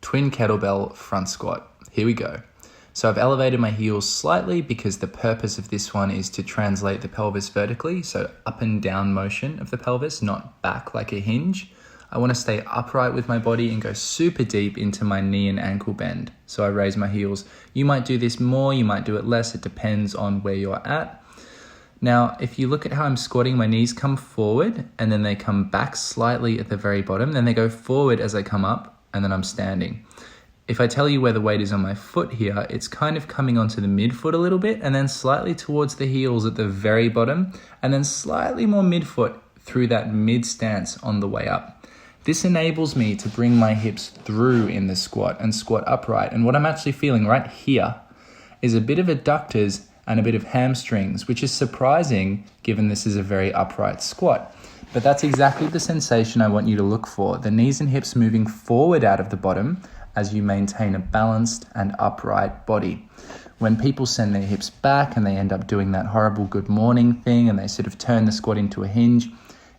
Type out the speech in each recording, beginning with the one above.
twin kettlebell front squat. Here we go. So I've elevated my heels slightly because the purpose of this one is to translate the pelvis vertically, so up and down motion of the pelvis, not back like a hinge. I want to stay upright with my body and go super deep into my knee and ankle bend. So I raise my heels. You might do this more, you might do it less. It depends on where you're at. Now, if you look at how I'm squatting, my knees come forward and then they come back slightly at the very bottom. Then they go forward as I come up and then I'm standing. If I tell you where the weight is on my foot here, it's kind of coming onto the midfoot a little bit and then slightly towards the heels at the very bottom and then slightly more midfoot through that mid stance on the way up. This enables me to bring my hips through in the squat and squat upright. And what I'm actually feeling right here is a bit of adductors and a bit of hamstrings, which is surprising given this is a very upright squat. But that's exactly the sensation I want you to look for. The knees and hips moving forward out of the bottom as you maintain a balanced and upright body. When people send their hips back and they end up doing that horrible good morning thing and they sort of turn the squat into a hinge,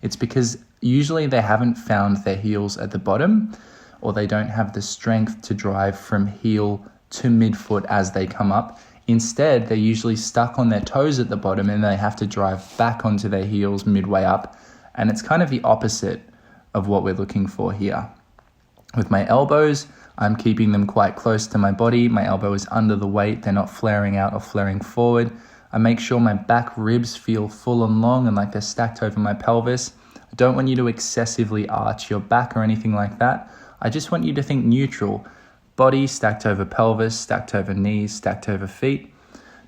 it's because usually they haven't found their heels at the bottom, or they don't have the strength to drive from heel to midfoot as they come up. Instead, they're usually stuck on their toes at the bottom and they have to drive back onto their heels midway up. And it's kind of the opposite of what we're looking for here. With my elbows, I'm keeping them quite close to my body. My elbow is under the weight. They're not flaring out or flaring forward. I make sure my back ribs feel full and long and like they're stacked over my pelvis. I don't want you to excessively arch your back or anything like that. I just want you to think neutral. Body stacked over pelvis, stacked over knees, stacked over feet.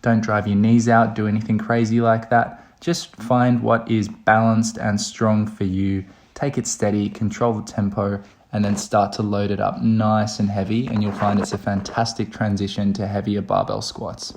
Don't drive your knees out, do anything crazy like that. Just find what is balanced and strong for you. Take it steady, control the tempo, and then start to load it up nice and heavy, and you'll find it's a fantastic transition to heavier barbell squats.